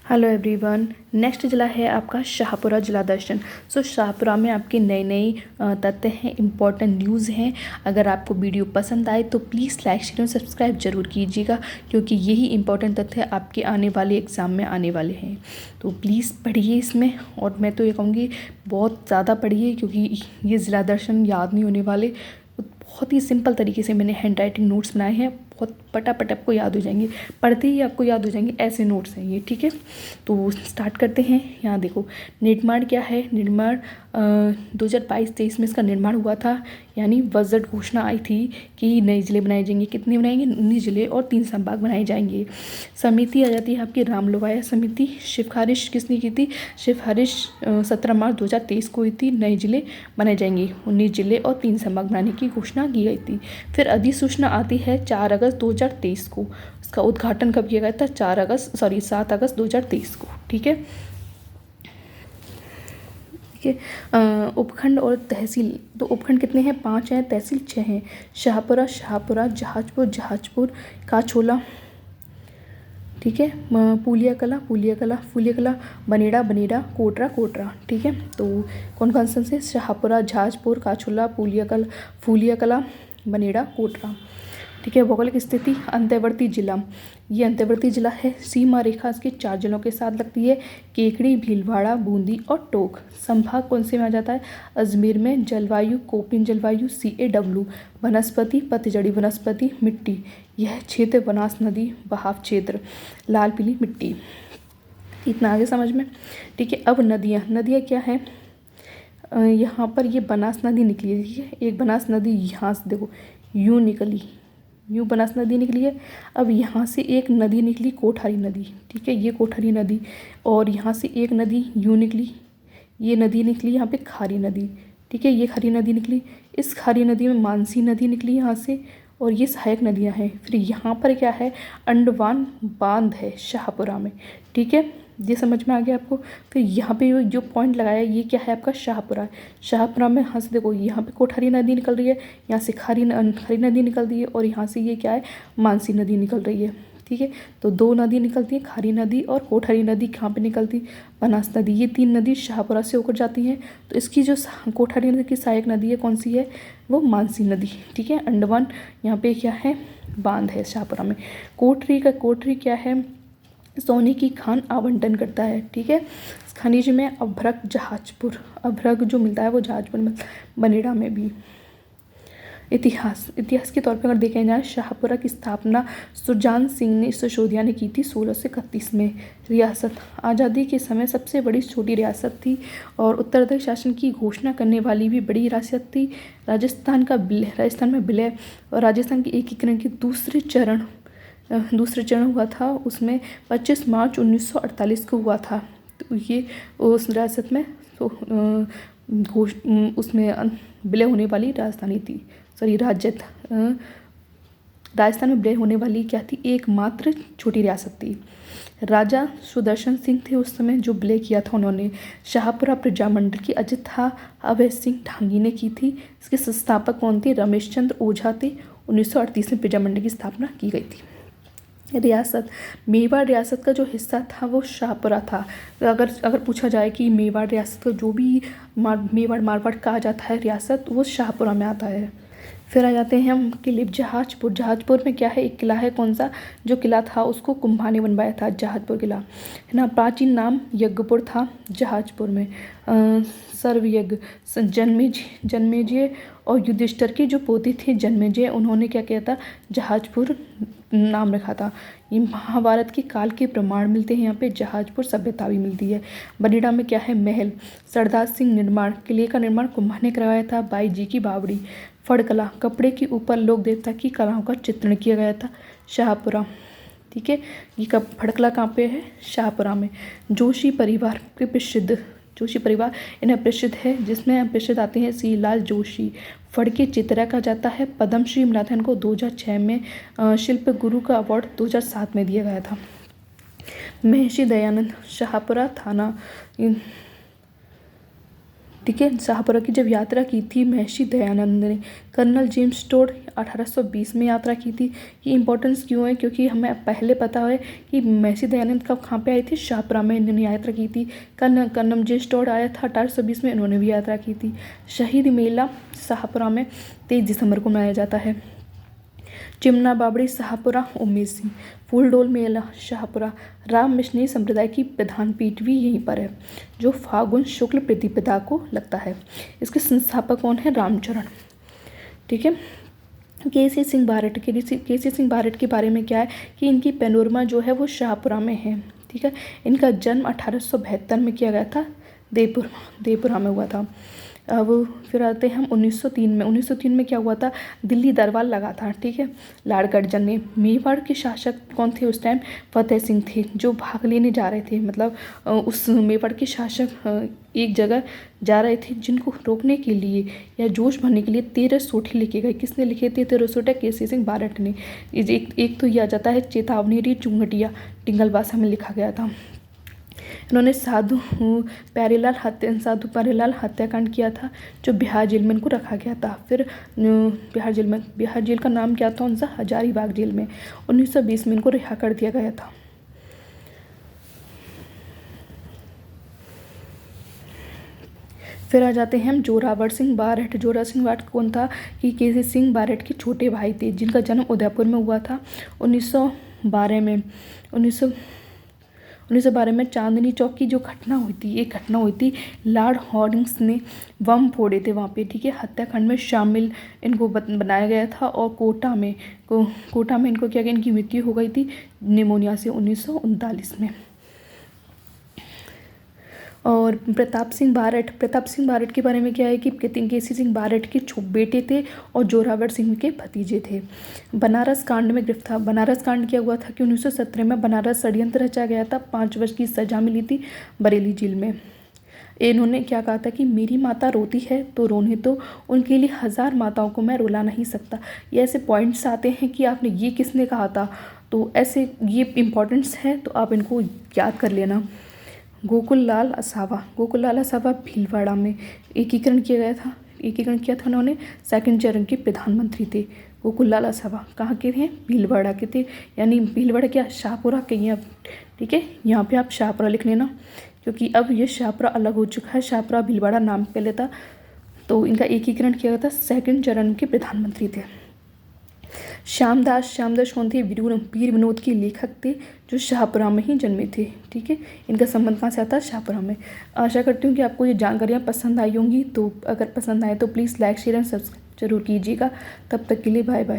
Hello everyone. Next जिला है आपका शाहपुरा जिला दर्शन। शाहपुरा में आपके नए नए तथ्य हैं, इम्पॉर्टेंट न्यूज़ हैं। अगर आपको वीडियो पसंद आए तो प्लीज़ लाइक शेयर और सब्सक्राइब जरूर कीजिएगा, क्योंकि यही इम्पॉर्टेंट तथ्य आपके आने वाले एग्ज़ाम में आने वाले हैं। तो प्लीज़ पढ़िए इसमें, और मैं तो ये कहूँगी बहुत ज़्यादा पढ़िए, क्योंकि ये जिला दर्शन याद नहीं होने वाले। बहुत ही सिंपल तरीके से मैंने हैंड राइटिंग नोट्स बनाए हैं, बहुत पटापट आपको याद हो जाएंगे, पढ़ते ही आपको याद हो जाएंगे, ऐसे नोट्स हैं ये। ठीक है, तो स्टार्ट करते हैं। यहाँ देखो, निर्माण क्या है। निर्माण 2022-23 में इसका निर्माण हुआ था, यानी बजट घोषणा आई थी कि नए ज़िले बनाए जाएंगे। कितने बनाएंगे? 19 ज़िले और 3 संभाग बनाए जाएंगे। समिति आ जाती है आपकी राम लोवाया समिति। सिफारिश किसने की थी? सिफारिश 17 मार्च 2023 को हुई थी। नए ज़िले बनाए जाएंगे, 19 ज़िले और 3 संभाग बनाने की घोषणा की गई थी। फिर अधिसूचना आती है 4 अगस्त 2023 को। इसका उद्घाटन कब किया गया था? 7 अगस्त 2023 को। ठीक है, उपखंड और तहसील। तो उपखंड कितने हैं? 5 हैं, तहसील 6 हैं। शाहपुरा, जहाजपुर, काछोला, ठीक है, पुलिया कला, बनेड़ा, कोटरा। ठीक है, तो कौन कौन से? शाहपुरा, जहाजपुर, काछोला, फूलिया कला, बनेड़ा, कोटरा। ठीक है, भौगोलिक स्थिति अंतर्वर्ती जिला। ये अंतर्वर्ती जिला है। सीमा रेखा इसके 4 जिलों के साथ लगती है, केकड़ी, भीलवाड़ा, बूंदी और टोंक। संभाग कौन से में आ जाता है? अजमेर में। जलवायु कोपिन जलवायु, CAW। वनस्पति पतझड़ी वनस्पति, मिट्टी। यह क्षेत्र बनास नदी बहाव क्षेत्र, लाल पीली मिट्टी। इतना आगे समझ में? ठीक है, अब नदियाँ क्या है? यहाँ पर ये बनास नदी निकली है। ठीक है, एक बनास नदी यहाँ से देखो यूँ निकली, यूँ बनास नदी निकली है। अब यहाँ से एक नदी निकली, कोठारी नदी। ठीक है, ये कोठारी नदी, और यहाँ से एक नदी यूँ निकली, ये नदी निकली यहाँ पे खारी नदी। ठीक है, ये खारी नदी निकली। इस खारी नदी में मानसी नदी निकली यहाँ से, और ये सहायक नदियाँ हैं। फिर यहाँ पर क्या है? अंडमान बांध है शाहपुरा में। ठीक है, ये समझ में आ गया आपको? फिर यहाँ पे जो पॉइंट लगाया ये क्या है आपका? शाहपुरा में यहाँ से देखो, यहाँ पे कोठारी नदी निकल रही है, यहाँ से खारी नदी निकल रही है, और यहाँ से ये क्या है? मानसी नदी निकल रही है। ठीक है, तो 2 नदी निकलती हैं, खारी नदी और कोठारी नदी। कहाँ पे निकलती? बनास नदी। ये 3 नदी शाहपुरा से होकर जाती हैं। तो इसकी जो कोठारी नदी की सहायक नदी है कौन सी है? वो मानसी नदी। ठीक है, अंडमान यहाँ पे क्या है? बांध है शाहपुरा में। कोठरी क्या है? सोने की खान आवंटन करता है। ठीक है, खनिज में अभ्रक जो मिलता है वो जहाजपुर में, बनेड़ा में भी। इतिहास के तौर पर अगर देखे जाए, शाहपुरा की स्थापना सुजान सिंह ने सिसोदिया ने की थी 1631 में। रियासत आज़ादी के समय सबसे बड़ी छोटी रियासत थी, और उत्तराधिकारी शासन की घोषणा करने वाली भी बड़ी रियासत थी। राजस्थान में विलय और राजस्थान के एकीकरण के दूसरे चरण हुआ था, उसमें 25 मार्च 1948 को हुआ था। तो ये उस रियासत में उसमें विलय होने वाली राजधानी थी, राजस्थान में विलय होने वाली क्या थी? एकमात्र छोटी रियासत थी। राजा सुदर्शन सिंह थे उस समय जो विलय किया था उन्होंने। शाहपुरा प्रजामंडल की अजिथा अभय सिंह ढांगी ने की थी। इसके संस्थापक कौन थे? रमेश चंद्र ओझा थे। 1938 में प्रजामंडल की स्थापना की गई थी। रियासत मेवाड़ रियासत का जो हिस्सा था वो शाहपुरा था। अगर पूछा जाए कि मेवाड़ रियासत का जो भी मेवाड़ मारवाड़ कहा जाता है रियासत, वो शाहपुरा में आता है। फिर आ जाते हैं हम किले। जहाजपुर में क्या है? एक किला है। कौन सा? जो किला था उसको कुंभा ने बनवाया था, जहाजपुर किला है ना। प्राचीन नाम यज्ञपुर था जहाजपुर में। सर्वयज्ञ जन्मेजय और युधिष्ठिर के जो पोते थे जन्मेजय, उन्होंने क्या किया था? जहाजपुर नाम रखा था। ये महाभारत के काल के प्रमाण मिलते हैं यहाँ पे। जहाजपुर सभ्यता भी मिलती है। बनेड़ा में क्या है? महल। सरदार सिंह निर्माण, किले का निर्माण कुंभा ने करवाया था। बाई जी की बावड़ी। फड़कला, कपड़े के ऊपर लोक देवता की कलाओं का चित्रण किया गया था, शाहपुरा। ठीक है, ये फड़कला कहाँ पे है? शाहपुरा में। जोशी परिवार के प्रसिद्ध, जोशी परिवार इन्हें प्रसिद्ध है, जिसमें प्रसिद्ध आते हैं श्री लाल जोशी। फड़के चित्रा का जाता है। पद्मश्री मिला था इनको 2006 में। शिल्प गुरु का अवार्ड 2007 में दिया गया था। महर्षि दयानंद, शाहपुरा थाना। ठीक है। शाहपुरा की जब यात्रा की थी महर्षि दयानंद ने। कर्नल जेम्स टोड 1820 में यात्रा की थी। ये इंपॉर्टेंस क्यों है, क्योंकि हमें पहले पता है कि महर्षि दयानंद कब कहाँ पे आए थे, शाहपुरा में इन्होंने यात्रा की थी। कर्नल जेम्स टोड आया था 1820 में, इन्होंने भी यात्रा की थी। शहीद मेला शाहपुरा में 23 दिसंबर को मनाया जाता है। चिमना बावड़ी शाहपुरा उम्मेद सिंह। फूलडोल मेला शाहपुरा। राम मिशनरी संप्रदाय की प्रधान पीठ भी यहीं पर है, जो फागुन शुक्ल प्रतिपदा को लगता है। इसके संस्थापक कौन है, रामचरण। ठीक है। केसी सिंह बारट केसी सिंह बारट के बारे में क्या है कि इनकी पैनोरमा जो है वो शाहपुरा में है। ठीक है। इनका जन्म 1872 में किया गया था, देवपुरा में हुआ था। अब फिर आते हैं हम 1903 में। 1903 में क्या हुआ था, दिल्ली दरबार लगा था। ठीक है। लॉर्ड कर्जन ने। मेवाड़ के शासक कौन थे उस टाइम, फतेह सिंह थे, जो भाग लेने जा रहे थे। मतलब उस मेवाड़ के शासक एक जगह जा रहे थे, जिनको रोकने के लिए या जोश भरने के लिए 13 सोटे लेके गए। किसने लिखे थे 13 सोटे, केसी सिंह बारट ने। एक तो यह आ जाता है चेतावनी री चुंगटिया, टिंगल भाषा में लिखा गया था। इन्होंने साधु प्यारेलाल हत्याकांड किया था, जो बिहार जेल में इनको रखा गया था। फिर बिहार जेल का नाम क्या था उनका, हजारीबाग जेल में। 1920 में इनको रिहा कर दिया गया था। फिर आ जाते हैं हम जोरावर सिंह बारट। जोरावर सिंह बारट कौन था कि केसी सिंह बारट के छोटे भाई थे, जिनका जन्म उदयपुर में हुआ था 1912 में। 1912 में चांदनी चौक की जो घटना हुई थी, एक घटना हुई थी, लॉर्ड हॉर्डिंग्स ने बम फोड़े थे वहाँ पे। ठीक है। हत्याकांड में शामिल इनको बनाया गया था। और कोटा में इनको क्या, इनकी मृत्यु हो गई थी निमोनिया से 1939 में। और प्रताप सिंह बारट के बारे में क्या है कि केसी सिंह बारट के बेटे थे और जोरावर सिंह के भतीजे थे। बनारस कांड में गिरफ्तार। बनारस कांड क्या हुआ था कि 1917 में बनारस षड्यंत्र रचा गया था। 5 वर्ष की सजा मिली थी बरेली जेल में। इन्होंने क्या कहा था कि मेरी माता रोती है तो रोने दो, उनके लिए 1000 माताओं को मैं रुला नहीं सकता। ये ऐसे पॉइंट्स आते हैं कि आपने ये किसने कहा था, तो ऐसे ये इम्पॉर्टेंट्स हैं, तो आप इनको याद कर लेना। गोकुल लाल असावा भीलवाड़ा में एकीकरण किया था उन्होंने। 2nd चरण के प्रधानमंत्री थे गोकुल लाल असावा। कहाँ के थे, भीलवाड़ा के थे। यानी भीलवाड़ा क्या, शाहपुरा के हैं। ठीक है। यहाँ पे आप शाहपुरा लिख लेना, क्योंकि अब ये शाहपुरा अलग हो चुका है। शाहपुरा भीलवाड़ा नाम पहले था, तो इनका एकीकरण किया गया था। 2nd चरण के प्रधानमंत्री थे। श्यामदास कौन थे, वीर विनोद के लेखक थे, जो शाहपुरा में ही जन्मे थे। ठीक है। इनका संबंध कहाँ से आता है, शाहपुरा में। आशा करती हूँ कि आपको ये जानकारियाँ पसंद आई होंगी। तो अगर पसंद आए तो please like share and subscribe जरूर कीजिएगा। तब तक के लिए बाय बाय।